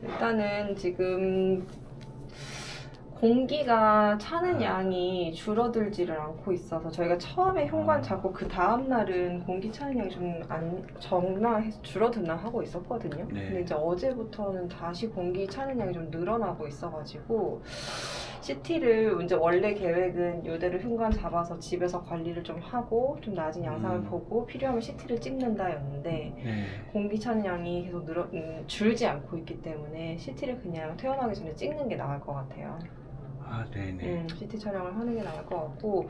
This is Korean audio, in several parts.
일단은 지금 공기가 차는 양이 줄어들지를 않고 있어서 저희가 처음에 현관 잡고 그 다음날은 공기 차는 양이 좀 적나 해서 줄어드나 하고 있었거든요. 네. 근데 이제 어제부터는 다시 공기 차는 양이 좀 늘어나고 있어가지고 CT를 이제 원래 계획은 이대로 현관 잡아서 집에서 관리를 좀 하고 좀 낮은 양상을 보고 필요하면 CT를 찍는다였는데 네. 공기 차는 양이 계속 줄지 않고 있기 때문에 CT를 그냥 퇴원하기 전에 찍는 게 나을 것 같아요. 아, 네네. CT 촬영을 하는 게 나을 것 같고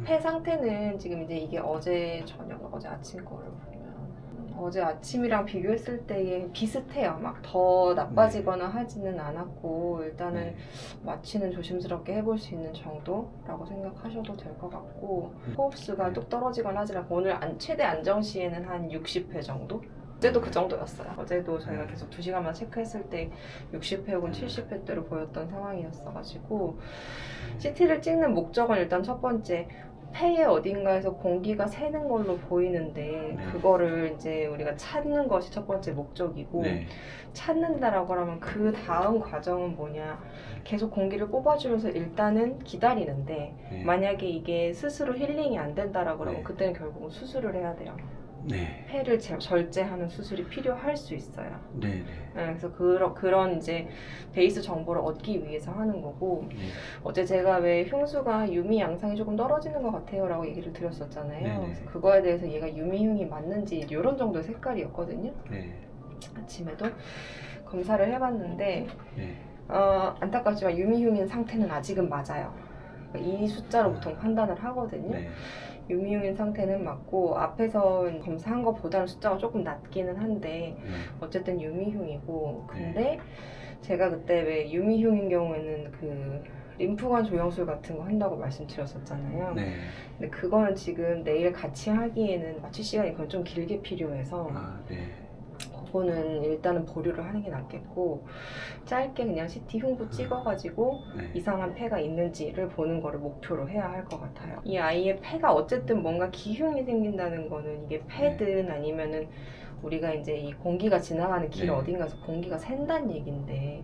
폐 상태는 지금 이제 이게 어제 저녁, 어제 아침 거를 보면 어제 아침이랑 비교했을 때에 비슷해요. 막 더 나빠지거나 하지는 않았고 일단은 네. 마취는 조심스럽게 해볼 수 있는 정도라고 생각하셔도 될 것 같고 호흡수가 뚝 떨어지거나 하지 않고 오늘 최대 안정 시에는 한 60회 정도? 어제도 그 정도였어요. 어제도 저희가 계속 2시간만 체크했을 때 60회 혹은 70회대로 보였던 상황이었어가지고 CT를 찍는 목적은 일단 첫 번째 폐의 어딘가에서 공기가 새는 걸로 보이는데 그거를 이제 우리가 찾는 것이 첫 번째 목적이고 네. 찾는다라고 하면 그 다음 과정은 뭐냐 계속 공기를 뽑아주면서 일단은 기다리는데 네. 만약에 이게 스스로 힐링이 안 된다라고 하면 네. 그때는 결국은 수술을 해야 돼요. 네. 폐를 절제하는 수술이 필요할 수 있어요. 네네. 그래서 그런 이제 베이스 정보를 얻기 위해서 하는 거고 네. 어제 제가 왜 흉수가 유미 양상이 조금 떨어지는 것 같아요 라고 얘기를 드렸었잖아요. 네네. 그래서 그거에 대해서 얘가 유미흉이 맞는지 이런 정도의 색깔이었거든요. 네. 아침에도 검사를 해봤는데 네. 안타깝지만 유미흉인 상태는 아직은 맞아요. 그러니까 이 숫자로 보통 판단을 하거든요. 네. 유미흉인 상태는 맞고 앞에서 검사한 것보다는 숫자가 조금 낮기는 한데 네. 어쨌든 유미흉이고 근데 제가 그때 왜 유미흉인 경우에는 그 림프관 조영술 같은 거 한다고 말씀드렸었잖아요. 네. 근데 그거는 지금 내일 같이 하기에는 마취 시간이 그건 좀 길게 필요해서 아, 네. 그거는 일단은 보류를 하는 게 낫겠고 짧게 그냥 CT 흉부 찍어가지고 네. 이상한 폐가 있는지를 보는 거를 목표로 해야 할 것 같아요. 이 아이의 폐가 어쨌든 뭔가 기흉이 생긴다는 거는 이게 폐든 아니면은 우리가 이제 이 공기가 지나가는 길 네. 어딘가에서 공기가 샌다는 얘긴데 네.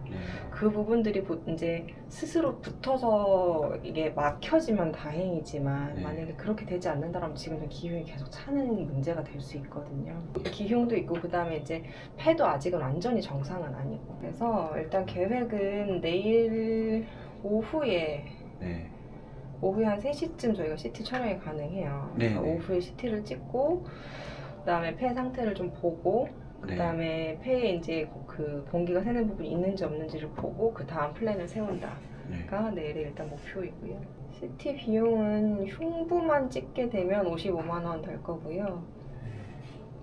그 부분들이 이제 스스로 붙어서 이게 막혀지면 다행이지만 네. 만약에 그렇게 되지 않는다면 지금 기흉이 계속 차는 문제가 될 수 있거든요. 기흉도 있고 그 다음에 이제 폐도 아직은 완전히 정상은 아니고 그래서 일단 계획은 내일 오후에 네. 오후에 한 3시쯤 저희가 CT 촬영이 가능해요. 네. 그러니까 오후에 CT를 찍고 그다음에 폐 상태를 좀 보고 그다음에 폐에 이제 그 공기가 새는 부분이 있는지 없는지를 보고 그 다음 플랜을 세운다가 내일의 일단 목표이고요. CT 비용은 흉부만 찍게 되면 55만 원 될 거고요.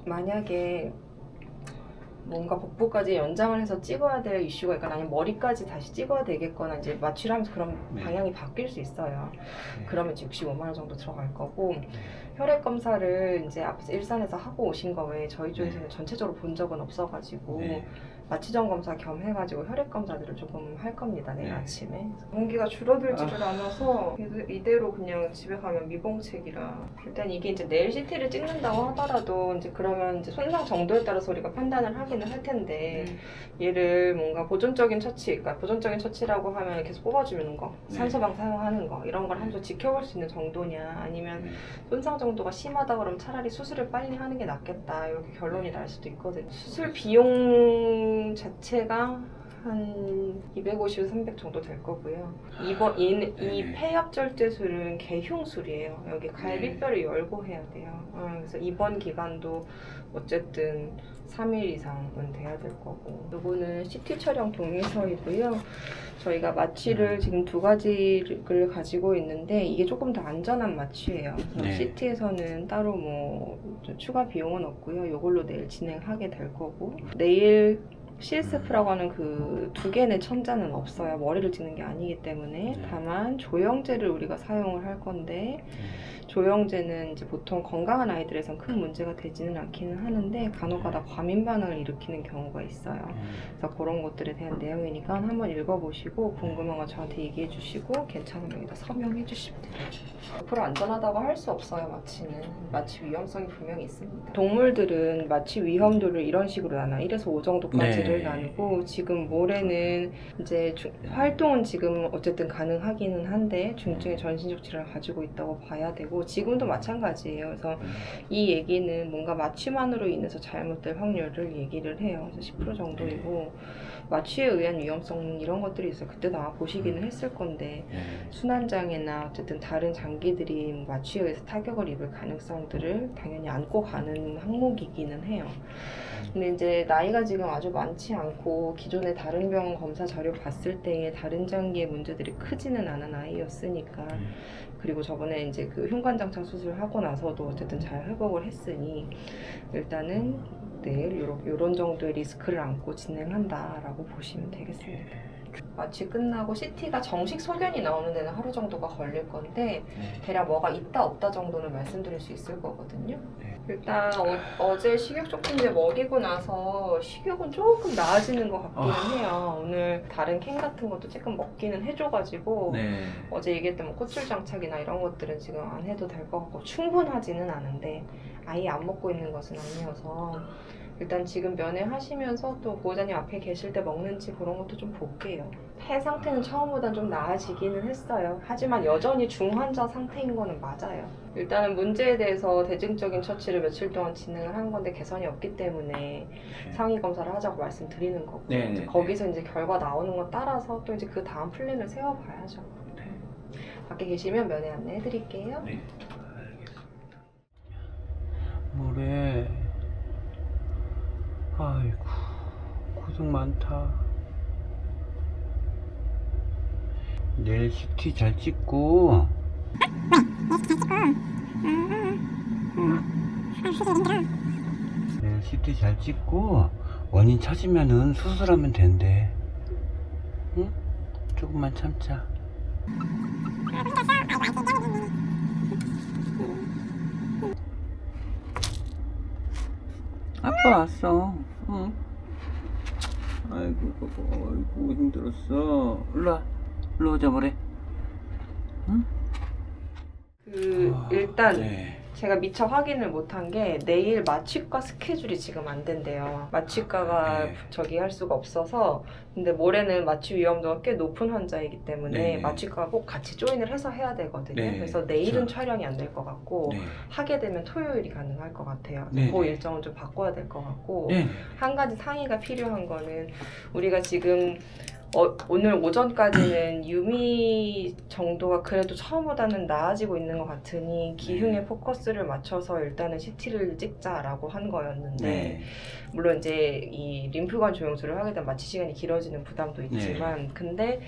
만약에 뭔가 복부까지 연장을 해서 찍어야 될 이슈가 있거나 아니면 머리까지 다시 찍어야 되겠거나 이제 마취를 하면서 그런 방향이 바뀔 수 있어요. 그러면 이제 65만 원 정도 들어갈 거고 혈액 검사를 이제 앞에서 일산에서 하고 오신 거 외에 저희 쪽에서는 전체적으로 본 적은 없어가지고 마취전 검사 겸 해가지고 혈액 검사들을 조금 할 겁니다 내일 아침에. 공기가 줄어들지를 않아서 이대로 그냥 집에 가면 미봉책이라 일단 이게 이제 내일 CT를 찍는다고 하더라도 이제 그러면 이제 손상 정도에 따라서 우리가 판단을 하기는 할 텐데 얘를 뭔가 보존적인 처치, 그러니까 보존적인 처치라고 하면 계속 뽑아주는 거, 산소방 사용하는 거 이런 걸 하면서 지켜볼 수 있는 정도냐 아니면 손상 정도가 심하다 그러면 차라리 수술을 빨리 하는 게 낫겠다 이렇게 결론이 날 수도 있거든요. 수술 비용 자체가 한 250에서 300 정도 될 거고요. 이 폐엽절제술은 개흉술이에요. 여기 갈비뼈를 열고 해야 돼요. 그래서 이번 기간도 어쨌든 3일 이상은 돼야 될 거고 요거는 CT 촬영 동의서이고요. 저희가 마취를 지금 2가지를 가지고 있는데 이게 조금 더 안전한 마취예요. CT에서는 따로 뭐 추가 비용은 없고요. 요걸로 내일 진행하게 될 거고 내일 CSF라고 하는 그 두 개의 천자는 없어요. 머리를 찍는 게 아니기 때문에 다만 조영제를 우리가 사용을 할 건데 조영제는 이제 보통 건강한 아이들에선 큰 문제가 되지는 않기는 하는데 간혹가다 과민 반응을 일으키는 경우가 있어요. 그래서 그런 것들에 대한 내용이니까 한번 읽어보시고 궁금한 거 저한테 얘기해 주시고 괜찮으면 여기다 서명해 주시면 돼요. 100% 안전하다고 할 수 없어요. 마취는 마취 위험성이 분명히 있습니다. 동물들은 마취 위험도를 이런 식으로 나눠 1에서 5 정도까지를 일을 네. 나누고 지금 모레는 이제 활동은 지금 어쨌든 가능하기는 한데 중증의 전신적 질환을 가지고 있다고 봐야 되고 지금도 마찬가지예요. 그래서 이 얘기는 뭔가 마취만으로 인해서 잘못될 확률을 얘기를 해요. 그래서 10% 정도이고 마취에 의한 위험성 이런 것들이 있어요. 그때도 아마 보시기는 했을 건데 네. 순환장애나 어쨌든 다른 장기들이 마취에 의해서 타격을 입을 가능성들을 당연히 안고 가는 항목이기는 해요. 근데 이제 나이가 지금 아주 많지 않고 기존의 다른 병원 검사 자료 봤을 때의 다른 장기의 문제들이 크지는 않은 아이였으니까 그리고 저번에 이제 그 흉관장착 수술하고 나서도 어쨌든 잘 회복을 했으니 일단은 내일 요런 정도의 리스크를 안고 진행한다라고 보시면 되겠습니다. 마취 끝나고 CT가 정식 소견이 나오는 데는 하루 정도가 걸릴 건데 대략 뭐가 있다 없다 정도는 말씀드릴 수 있을 거거든요. 일단 어제 식욕 조금제 먹이고 나서 식욕은 조금 나아지는 것 같기는 해요. 오늘 다른 캔 같은 것도 조금 먹기는 해줘가지고 네. 어제 얘기했던 뭐 꽃줄 장착이나 이런 것들은 지금 안 해도 될 것 같고 충분하지는 않은데 아예 안 먹고 있는 것은 아니어서 일단 지금 면회하시면서 또 보호자님 앞에 계실 때 먹는지 그런 것도 좀 볼게요. 폐 상태는 처음보다 좀 나아지기는 했어요. 하지만 여전히 중환자 상태인 거는 맞아요. 일단은 문제에 대해서 대증적인 처치를 며칠 동안 진행을 한 건데 개선이 없기 때문에 상위 검사를 하자고 말씀드리는 거고 네, 이제 네, 거기서 이제 결과 나오는 거 따라서 또 이제 그 다음 플랜을 세워봐야죠. 밖에 계시면 면회 안내해 드릴게요. 네. 알겠습니다. 모레 아이고 고생 많다. 내일 CT 잘 찍고 내일 CT 잘 찍고 원인 찾으면은 수술하면 된대. 응? 조금만 참자. 아빠 왔어. 응. 아이고, 아이고 힘들었어. 일로 오자 뭐래. 응? 일단 네. 제가 미처 확인을 못한 게 내일 마취과 스케줄이 지금 안 된대요. 마취과가 네. 저기 할 수가 없어서 근데 모레는 마취 위험도가 꽤 높은 환자이기 때문에 네. 마취과가 꼭 같이 조인을 해서 해야 되거든요. 네. 그래서 내일은 저- 촬영이 안 될 것 같고 네. 하게 되면 토요일이 가능할 것 같아요. 네. 그 일정은 좀 바꿔야 될 것 같고 네. 한 가지 상의가 필요한 거는 우리가 지금 오늘 오전까지는 유미 정도가 그래도 처음보다는 나아지고 있는 것 같으니 기흉에 포커스를 맞춰서 일단은 CT를 찍자라고 한 거였는데 네. 물론 이제 이 림프관 조영술을 하게 되면 마취 시간이 길어지는 부담도 있지만 근데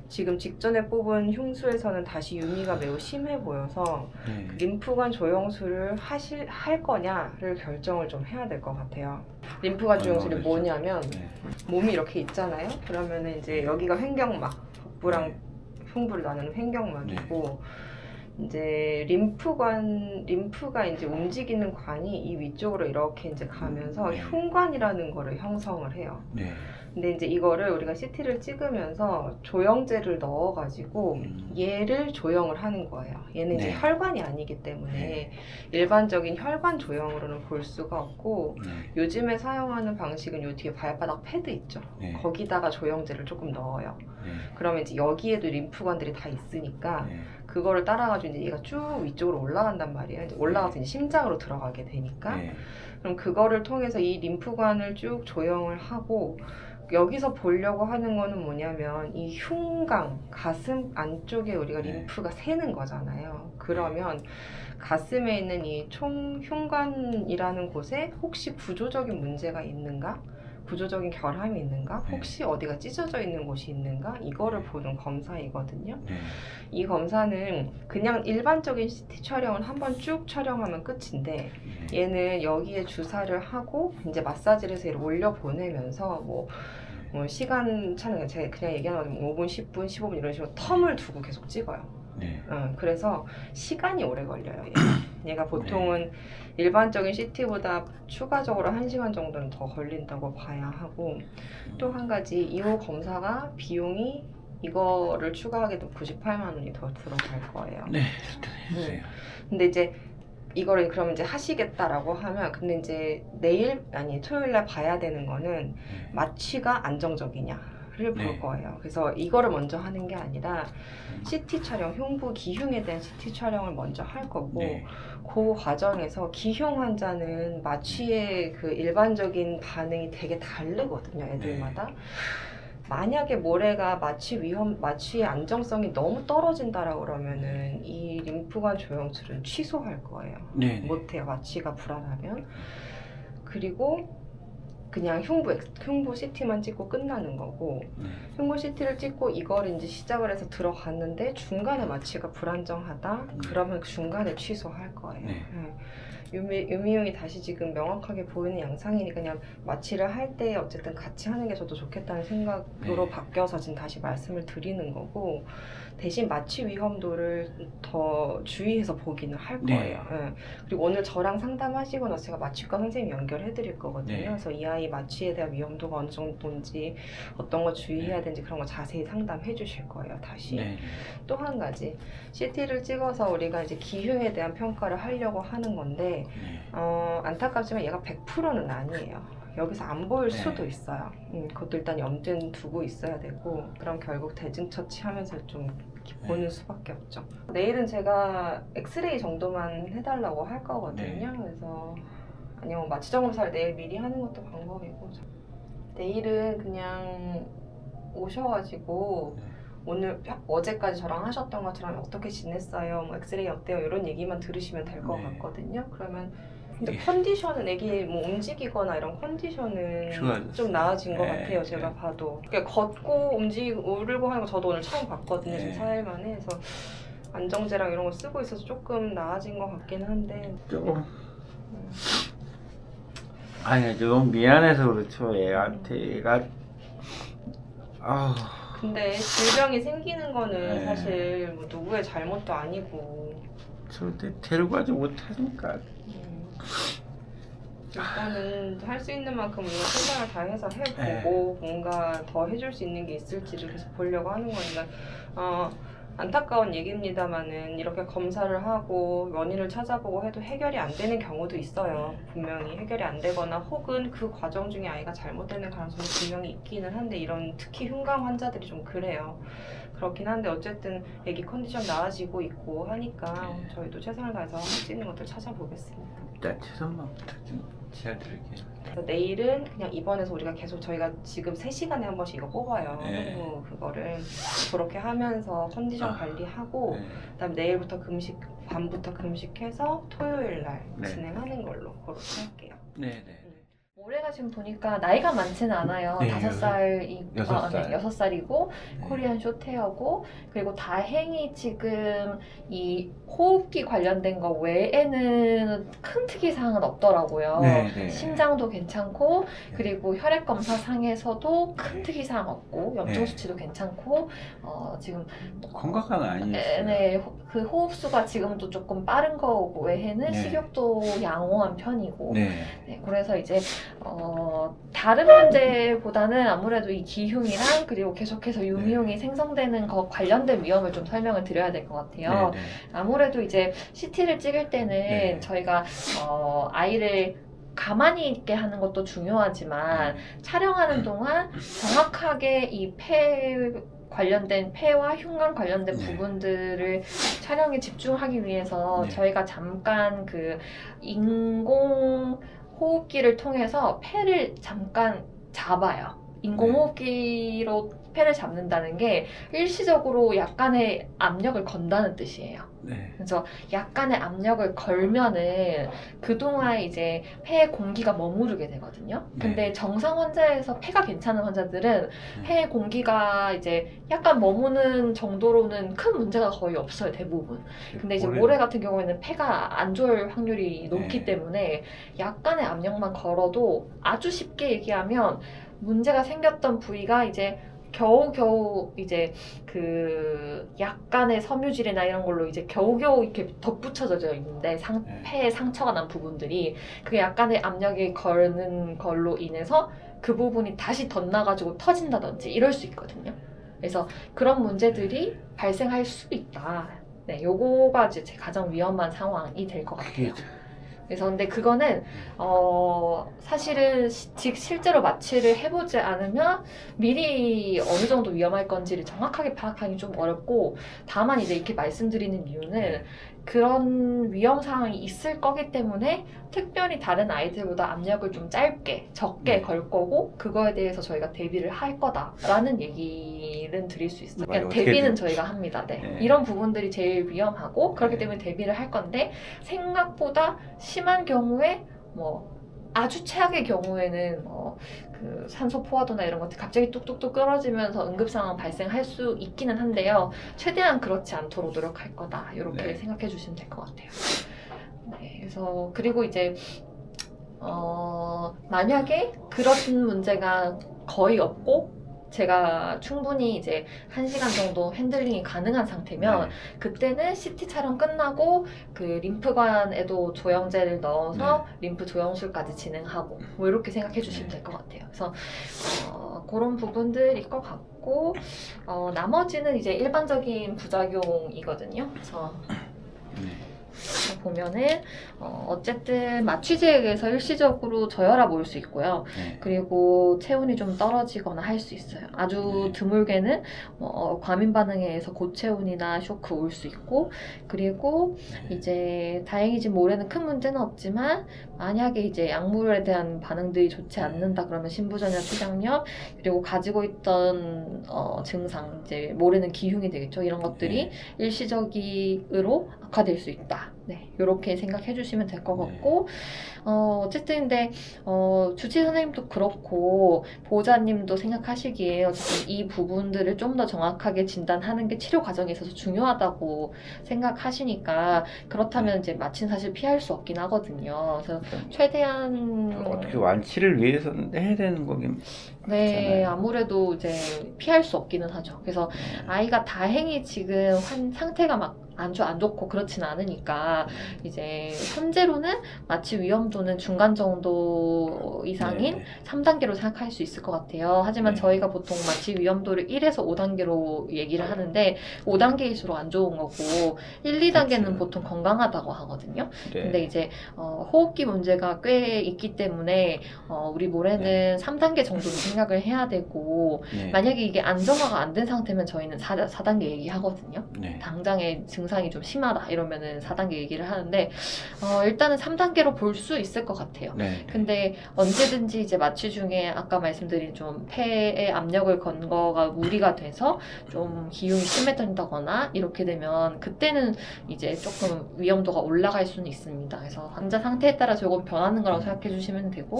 지금 직전에 뽑은 흉수에서는 다시 유미가 매우 심해 보여서 네. 림프관 조영술을 할 거냐를 결정을 좀 해야 될 것 같아요. 림프관 조영술이 그렇죠. 뭐냐면 네. 몸이 이렇게 있잖아요. 그러면은 이제 여기가 횡격막, 복부랑 네. 흉부를 나누는 횡격막이고 이제 림프가 이제 움직이는 관이 이 위쪽으로 이렇게 이제 가면서 네. 흉관이라는 거를 형성을 해요. 네. 근데 이제 이거를 우리가 CT를 찍으면서 조영제를 넣어가지고 얘를 조영을 하는 거예요. 얘는 이제 네. 혈관이 아니기 때문에 네. 일반적인 혈관 조영으로는 볼 수가 없고 네. 요즘에 사용하는 방식은 요 뒤에 발바닥 패드 있죠. 네. 거기다가 조영제를 조금 넣어요. 네. 그러면 이제 여기에도 림프관들이 다 있으니까 네. 그거를 따라가지고 이제 얘가 쭉 위쪽으로 올라간단 말이에요. 이제 올라가서 이제 심장으로 들어가게 되니까 네. 그럼 그거를 통해서 이 림프관을 쭉 조영을 하고 여기서 보려고 하는 거는 뭐냐면 이 흉곽, 가슴 안쪽에 우리가 네. 림프가 새는 거잖아요. 그러면 가슴에 있는 이 총흉관이라는 곳에 혹시 구조적인 문제가 있는가? 구조적인 결함이 있는가? 네. 혹시 어디가 찢어져 있는 곳이 있는가? 이거를 보는 검사이거든요. 네. 이 검사는 그냥 일반적인 CT 촬영은 한번 쭉 촬영하면 끝인데 네. 얘는 여기에 주사를 하고 이제 마사지를 해서 얘를 올려 보내면서 뭐 시간 차는 제가 그냥 얘기하는 거 5분, 10분, 15분 이런 식으로 텀을 두고 계속 찍어요. 네. 그래서 시간이 오래 걸려요. 얘가 보통은 일반적인 CT보다 추가적으로 1시간 정도는 더 걸린다고 봐야 하고 또 한 가지 이 검사가 비용이 이거를 추가하게 되면 98만 원이 더 들어갈 거예요. 네. 일단 해주세요. 근데 이제 이거를 그럼 이제 하시겠다라고 하면 근데 이제 내일 아니 토요일 날 봐야 되는 거는 마취가 안정적이냐를 볼 네. 거예요. 그래서 이거를 먼저 하는 게 아니라 CT 촬영, 흉부 기흉에 대한 CT 촬영을 먼저 할 거고 네. 그 과정에서 기흉 환자는 마취의 그 일반적인 반응이 되게 다르거든요, 애들마다. 만약에 모레가 마취의 안정성이 너무 떨어진다라고 그러면은 이 림프관 조영술은 취소할 거예요. 네. 못해요, 마취가 불안하면. 그리고 그냥 흉부 CT만 찍고 끝나는 거고, 흉부 CT를 찍고 이걸 이제 시작을 해서 들어갔는데 중간에 마취가 불안정하다? 그러면 중간에 취소할 거예요. 네. 유미흉이 다시 지금 명확하게 보이는 양상이니까 그냥 마취를 할 때 어쨌든 같이 하는 게 저도 좋겠다는 생각으로 네. 바뀌어서 지금 다시 말씀을 드리는 거고, 대신 마취 위험도를 더 주의해서 보기는 할 네. 거예요. 예. 그리고 오늘 저랑 상담하시고 나서 제가 마취과 선생님 연결해 드릴 거거든요. 네. 그래서 이 아이 마취에 대한 위험도가 어느 정도인지 어떤 거 주의해야 되는지 그런 거 자세히 상담해 주실 거예요. 다시. 네. 또 한 가지 CT를 찍어서 우리가 이제 기흉에 대한 평가를 하려고 하는 건데 안타깝지만 얘가 100%는 아니에요. 여기서 안 보일 네. 수도 있어요. 그것도 일단 염두는 두고 있어야 되고 그럼 결국 대증처치하면서 좀 이렇게 보는 수밖에 없죠. 내일은 제가 엑스레이 정도만 해달라고 할 거거든요. 그래서 아니면 마취정 검사를 내일 미리 하는 것도 방법이고 내일은 그냥 오셔가지고 오늘 어제까지 저랑 하셨던 것처럼 어떻게 지냈어요? 뭐 엑스레이 어때요? 이런 얘기만 들으시면 될 것 네. 같거든요. 그러면 근데 예. 컨디션은 애기 뭐 움직이거나 이런 컨디션은 좋아졌어요. 좀 나아진 것 네, 같아요. 제가 봐도. 그러니까 걷고 움직이고 오르고 하는 거 저도 오늘 처음 봤거든요. 네. 지금 4일 만에. 그래서 안정제랑 이런 거 쓰고 있어서 조금 나아진 것 같긴 한데 조금 아니 좀 미안해서 그렇죠. 얘가 아우 근데 질병이 생기는 거는 네. 사실 뭐 누구의 잘못도 아니고 절대 데려가지 못하니까 일단은 할 수 있는 만큼 우리가 최선을 다해서 해보고 뭔가 더 해줄 수 있는 게 있을지를 계속 보려고 하는 거니까 안타까운 얘기입니다만은 이렇게 검사를 하고 원인을 찾아보고 해도 해결이 안 되는 경우도 있어요. 분명히 해결이 안 되거나 혹은 그 과정 중에 아이가 잘못되는 가능성이 분명히 있기는 한데 이런 특히 흉감 환자들이 좀 그래요. 그렇긴 한데 어쨌든 애기 컨디션 나아지고 있고 하니까 저희도 최선을 다해서 할 수 있는 것들 찾아보겠습니다. 일단 최선만 부탁 좀 잘드릴게요. 그래서 내일은 그냥 입원해서 우리가 계속 저희가 지금 3시간에 한 번씩 이거 뽑아요. 네. 흉부 그거를 그렇게 하면서 컨디션 관리하고 그다음 내일부터 금식 밤부터 금식해서 토요일 날 네. 진행하는 걸로 그렇게 할게요. 네네. 올해가 지금 보니까 나이가 많지는 않아요. 네, 5살이, 6살. 6살이고 코리안 숏헤어고 그리고 다행히 지금 이 호흡기 관련된 거 외에는 큰 특이사항은 없더라고요. 네네. 심장도 괜찮고 그리고 혈액 검사 상에서도 큰 특이사항 없고 염증 네. 수치도 괜찮고 지금 건강한 아니었어요. 네, 그 호흡수가 지금도 조금 빠른 거 외에는 네. 식욕도 양호한 편이고 네. 네, 그래서 이제 다른 문제보다는 아무래도 이 기흉이랑 그리고 계속해서 유미흉이 생성되는 것 관련된 위험을 좀 설명을 드려야 될 것 같아요. 네네. 아무래도 이제 CT를 찍을 때는 네. 저희가 아이를 가만히 있게 하는 것도 중요하지만 촬영하는 동안 정확하게 이 관련된 폐와 흉관 관련된 네. 부분들을 촬영에 집중하기 위해서 네. 저희가 잠깐 그 인공 호흡기를 통해서 폐를 잠깐 잡아요. 인공호흡기로 폐를 잡는다는 게 일시적으로 약간의 압력을 건다는 뜻이에요. 네. 그래서 약간의 압력을 걸면은 그동안 이제 폐에 공기가 머무르게 되거든요. 근데 네. 정상 환자에서 폐가 괜찮은 환자들은 폐에 공기가 이제 약간 머무는 정도로는 큰 문제가 거의 없어요, 대부분. 근데 이제 모래 같은 경우에는 폐가 안 좋을 확률이 높기 네. 때문에 약간의 압력만 걸어도 아주 쉽게 얘기하면 문제가 생겼던 부위가 이제 겨우겨우 이제 그 약간의 섬유질이나 이런 걸로 이제 겨우겨우 이렇게 덧붙여져 있는데 폐에 상처가 난 부분들이 그 약간의 압력이 걸는 걸로 인해서 그 부분이 다시 덧나가지고 터진다든지 이럴 수 있거든요. 그래서 그런 문제들이 발생할 수 있다. 네, 요거가 이제 제 가장 위험한 상황이 될 것 같아요. 그게 그래서 근데 그거는 사실은 실제로 마취를 해보지 않으면 미리 어느 정도 위험할 건지를 정확하게 파악하기 좀 어렵고, 다만 이제 이렇게 말씀드리는 이유는 그런 위험 상황이 있을 거기 때문에 특별히 다른 아이들보다 압력을 좀 적게 걸 거고, 그거에 대해서 저희가 대비를 할 거다라는 얘기는 드릴 수 있어요. 맞아요. 그러니까 대비는 어떻게든. 저희가 합니다. 네. 네. 이런 부분들이 제일 위험하고 그렇기 네. 때문에 대비를 할 건데, 생각보다 심한 경우에 뭐 아주 최악의 경우에는 그 산소 포화도나 이런 것들 갑자기 뚝뚝뚝 끊어지면서 응급 상황 발생할 수 있기는 한데요. 최대한 그렇지 않도록 노력할 거다. 이렇게 네. 생각해 주시면 될 것 같아요. 네, 그래서 그리고 이제 만약에 그런 문제가 거의 없고 제가 충분히 이제 1시간 정도 핸들링이 가능한 상태면 그때는 CT 촬영 끝나고 그 림프관에도 조영제를 넣어서 림프 조영술까지 진행하고 뭐 이렇게 생각해 주시면 될 것 같아요. 그래서 그런 부분들일 것 같고 나머지는 이제 일반적인 부작용이거든요. 그래서 보면은 어쨌든 마취제에 의해서 일시적으로 저혈압 올 수 있고요. 그리고 체온이 좀 떨어지거나 할 수 있어요. 아주 드물게는 과민 반응에 의해서 고체온이나 쇼크 올 수 있고, 그리고 이제 다행이지 올해는 큰 문제는 없지만 만약에 이제 약물에 대한 반응들이 좋지 않는다 그러면 신부전이나 췌장염, 그리고 가지고 있던 증상, 이제 모레는 기흉이 되겠죠. 이런 것들이 일시적으로 악화될 수 있다. 네, 이렇게 생각해 주시면 될 것 같고, 어쨌든 근데 주치의 선생님도 그렇고 보호자님도 생각하시기에 어쨌든 이 부분들을 좀 더 정확하게 진단하는 게 치료 과정에 있어서 중요하다고 생각하시니까, 그렇다면 이제 마취는 사실 피할 수 없긴 하거든요. 그래서 최대한 어떻게 완치를 위해서는 해야 되는 거긴 네, 맞잖아요. 아무래도 이제 피할 수 없기는 하죠. 그래서 아이가 다행히 지금 상태가 막 안 좋고 그렇진 않으니까 이제 현재로는 마취 위험도는 중간 정도 이상인 3단계로 생각할 수 있을 것 같아요. 하지만 저희가 보통 마취 위험도를 1에서 5단계로 얘기를 하는데 5단계일수록 안 좋은 거고 1, 2단계는 그렇죠. 보통 건강하다고 하거든요. 근데 이제 호흡기 문제가 꽤 있기 때문에 우리 모레는 3단계 정도는 생각을 해야 되고, 만약에 이게 안정화가 안 된 상태면 저희는 4단계 얘기하거든요. 당장의 증상이 좀 심하다 이러면은 4단계 얘기를 하는데 일단은 3단계로 볼 수 있을 것 같아요. 근데 언제든지 이제 마취 중에 아까 말씀드린 좀 폐에 압력을 건 거가 무리가 돼서 좀 기흉이 심해진다거나 이렇게 되면 그때는 이제 조금 위험도가 올라갈 수는 있습니다. 그래서 환자 상태에 따라 조금 변하는 거라고 생각해 주시면 되고,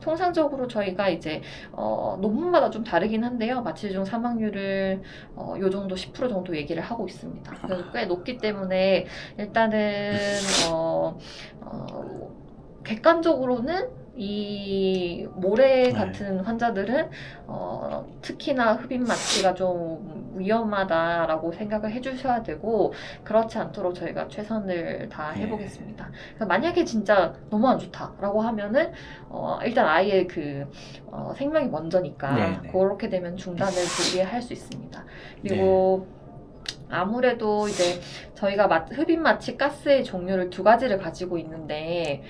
통상적으로 저희가 이제 논문마다 좀 다르긴 한데요. 마취 중 사망률을 요 정도 10% 정도 얘기를 하고 있습니다. 그래서 꽤 높기 때문에 일단은 객관적으로는 이 모래 같은 환자들은 특히나 흡입 마취가 좀 위험하다라고 생각을 해주셔야 되고, 그렇지 않도록 저희가 최선을 다 해보겠습니다. 그러니까 만약에 진짜 너무 안 좋다라고 하면은 일단 아이의 그 생명이 먼저니까 그렇게 되면 중단을 조기할 수 있습니다. 그리고 아무래도 이제 저희가 흡입 마취 가스의 종류를 2가지를 가지고 있는데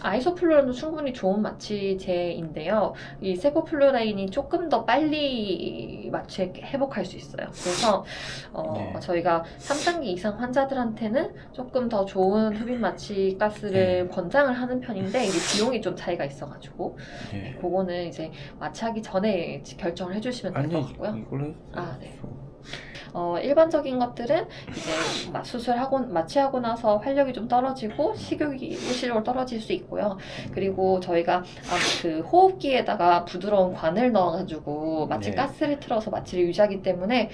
아이소플루라인도 충분히 좋은 마취제인데요. 이 세포플루라인이 조금 더 빨리 마취 회복할 수 있어요. 그래서 저희가 3단계 이상 환자들한테는 조금 더 좋은 흡입 마취 가스를 권장을 하는 편인데, 이게 비용이 좀 차이가 있어가지고 그거는 이제 마취하기 전에 결정을 해주시면 될 것 같고요. 이걸로 일반적인 것들은 이제 마취하고 나서 활력이 좀 떨어지고 식욕이 일시적으로 떨어질 수 있고요. 그리고 저희가 그 호흡기에다가 부드러운 관을 넣어가지고 마취 가스를 틀어서 마취를 유지하기 때문에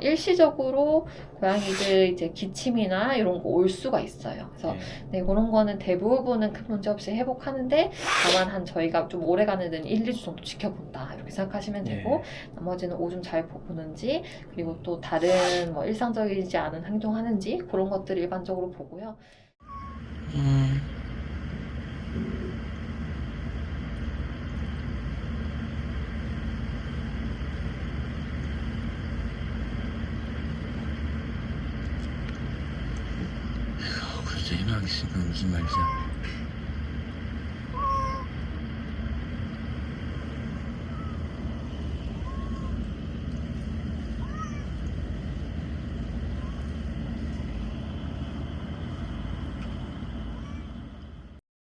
일시적으로 고양이들 이제 기침이나 이런 거 올 수가 있어요. 그래서 그런 거는 대부분은 큰 문제 없이 회복하는데, 다만 저희가 좀 오래가는 데는 1, 2주 정도 지켜본다 이렇게 생각하시면 되고, 나머지는 오줌 잘 보는지, 그리고 또 다른 뭐 일상적이지 않은 행동하는지 그런 것들 일반적으로 보고요. 그 무슨 말이죠?